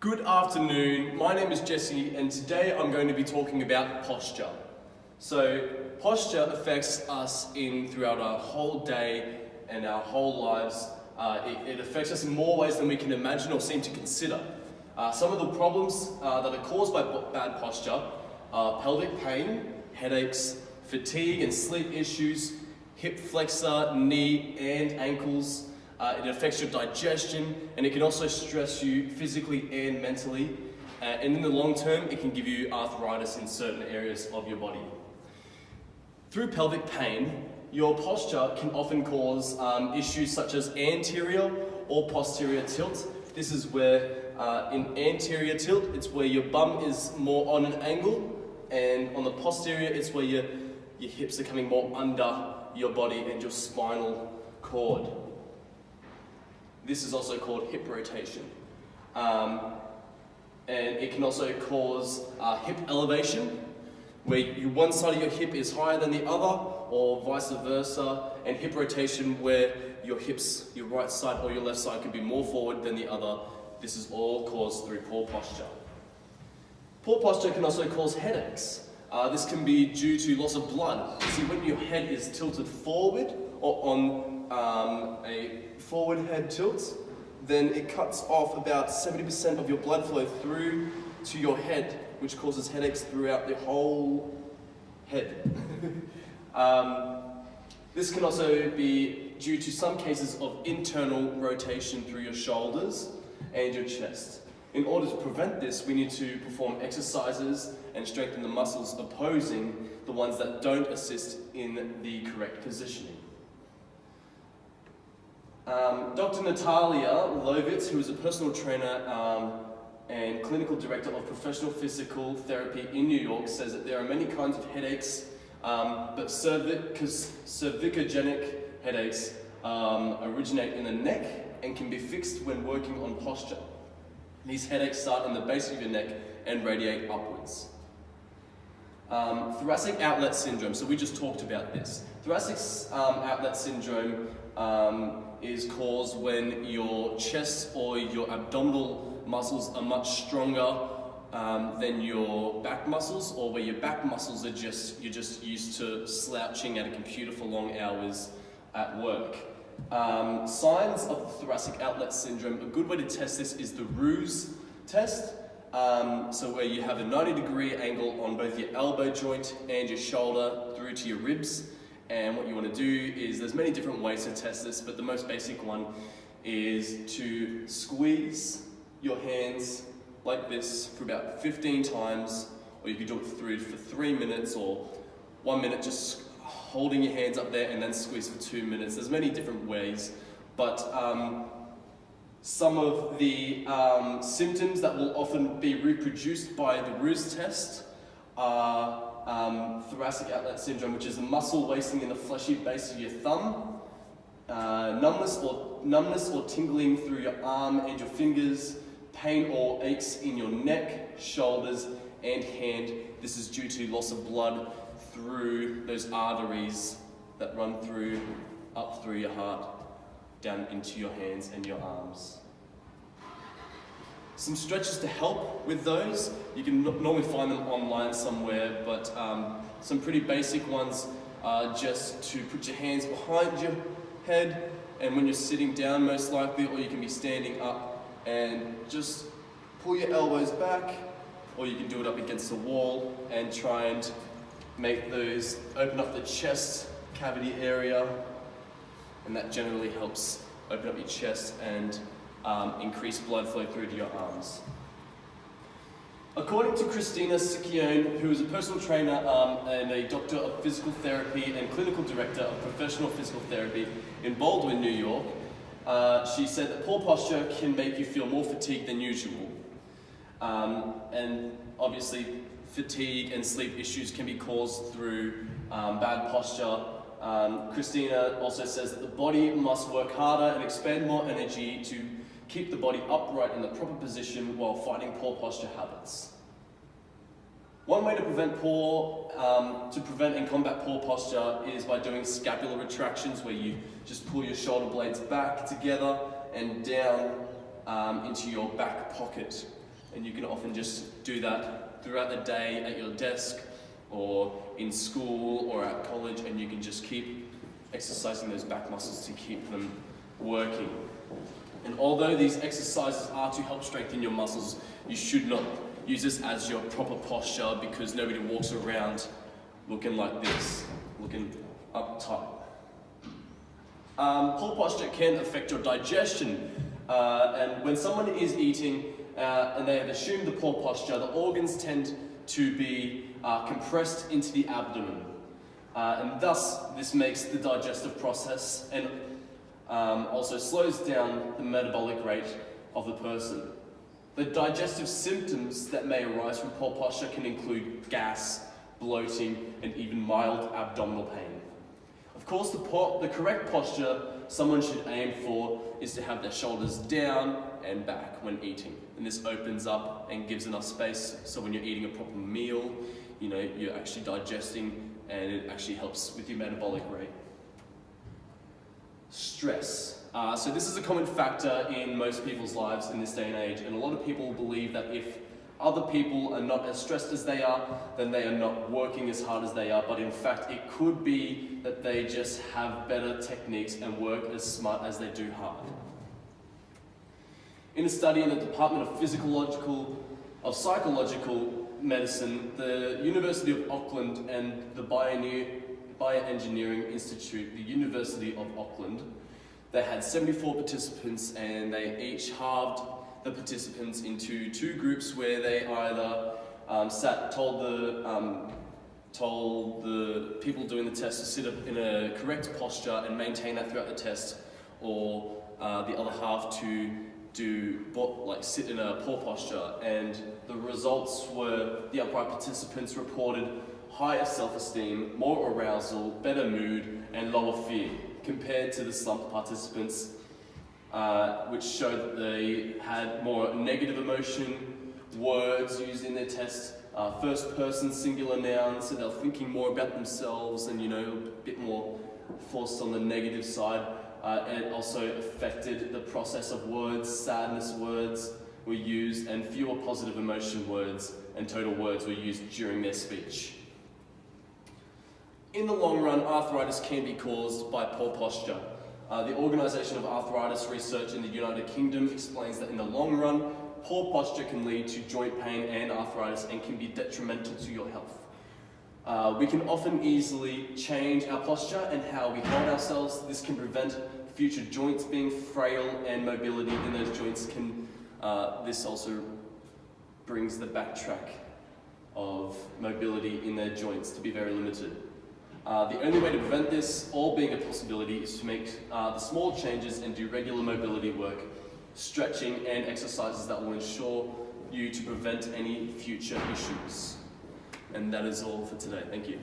Good afternoon, my name is Jesse and today I'm going to be talking about posture. So posture affects us throughout our whole day and our whole lives. It affects us in more ways than we can imagine or seem to consider. Some of the problems that are caused by bad posture are pelvic pain, headaches, fatigue and sleep issues, hip flexor, knee and ankles. It affects your digestion and it can also stress you physically and mentally. And in the long term, it can give you arthritis in certain areas of your body. Through pelvic pain, your posture can often cause issues such as anterior or posterior tilt. This is where in anterior tilt, it's where your bum is more on an angle, and on the posterior, it's where your hips are coming more under your body and your spinal cord. This is also called hip rotation. And it can also cause hip elevation, where one side of your hip is higher than the other, or vice versa, and hip rotation where your hips, your right side or your left side could be more forward than the other. This is all caused through poor posture. Poor posture can also cause headaches. This can be due to loss of blood. See, when your head is tilted forward or on a forward head tilt, then it cuts off about 70% of your blood flow through to your head, which causes headaches throughout the whole head. This can also be due to some cases of internal rotation through your shoulders and your chest. In order to prevent this, we need to perform exercises and strengthen the muscles opposing the ones that don't assist in the correct positioning. Dr. Natalia Lovitz, who is a personal trainer and clinical director of professional physical therapy in New York, says that there are many kinds of headaches, but cervicogenic headaches originate in the neck and can be fixed when working on posture. These headaches start in the base of your neck and radiate upwards. Thoracic outlet syndrome, so we just talked about this. Thoracic outlet syndrome is caused when your chest or your abdominal muscles are much stronger than your back muscles, or where your back muscles are you're just used to slouching at a computer for long hours at work. Signs of thoracic outlet syndrome, a good way to test this is the Roux test. So where you have a 90-degree angle on both your elbow joint and your shoulder through to your ribs. And what you want to do is, there's many different ways to test this, but the most basic one is to squeeze your hands like this for about 15 times, or you could do it for 3 minutes, or 1 minute just holding your hands up there and then squeeze for 2 minutes. There's many different ways, but some of the symptoms that will often be reproduced by the Roux test are thoracic outlet syndrome, which is the muscle wasting in the fleshy base of your thumb, numbness or tingling through your arm and your fingers, pain or aches in your neck, shoulders and hand. This is due to loss of blood through those arteries that run up through your heart, down into your hands and your arms. Some stretches to help with those. You can normally find them online somewhere, but some pretty basic ones are just to put your hands behind your head, and when you're sitting down most likely, or you can be standing up, and just pull your elbows back, or you can do it up against the wall and try and make those open up the chest cavity area, and that generally helps open up your chest and increase blood flow through to your arms. According to Christina Sicchione, who is a personal trainer and a doctor of physical therapy and clinical director of professional physical therapy in Baldwin, New York, she said that poor posture can make you feel more fatigued than usual. And obviously fatigue and sleep issues can be caused through bad posture. Christina also says that the body must work harder and expend more energy to keep the body upright in the proper position while fighting poor posture habits. One way to prevent and combat poor posture is by doing scapular retractions, where you just pull your shoulder blades back together and down into your back pocket. And you can often just do that throughout the day at your desk or in school or at college, and you can just keep exercising those back muscles to keep them working. And although these exercises are to help strengthen your muscles, you should not use this as your proper posture, because nobody walks around looking like this, looking uptight. Poor posture can affect your digestion, and when someone is eating and they have assumed the poor posture, the organs tend to be compressed into the abdomen, and thus this makes the digestive process and also slows down the metabolic rate of the person. The digestive symptoms that may arise from poor posture can include gas, bloating, and even mild abdominal pain. Of course, the correct posture someone should aim for is to have their shoulders down and back when eating. And this opens up and gives enough space so when you're eating a proper meal, you're actually digesting, and it actually helps with your metabolic rate. Stress. So this is a common factor in most people's lives in this day and age, and a lot of people believe that if other people are not as stressed as they are, then they are not working as hard as they are, but in fact it could be that they just have better techniques and work as smart as they do hard. In a study in the Department of Psychological Medicine, the University of Auckland and the Bioengineering Institute, the University of Auckland, they had 74 participants, and they each halved the participants into two groups where they either told the people doing the test to sit up in a correct posture and maintain that throughout the test, or the other half to sit in a poor posture. And the results were the upright participants reported higher self-esteem, more arousal, better mood, and lower fear, compared to the slumped participants, which showed that they had more negative emotion, words used in their test, first person singular nouns, so they're thinking more about themselves and a bit more forced on the negative side. It also affected the process of words. Sadness words were used, and fewer positive emotion words and total words were used during their speech. In the long run, arthritis can be caused by poor posture. The Organisation of Arthritis Research in the United Kingdom explains that in the long run, poor posture can lead to joint pain and arthritis and can be detrimental to your health. We can often easily change our posture and how we hold ourselves. This can prevent future joints being frail, and mobility in those joints can, this also brings the backtrack of mobility in their joints to be very limited. The only way to prevent this all being a possibility is to make the small changes and do regular mobility work, stretching, and exercises that will ensure you to prevent any future issues. And that is all for today. Thank you.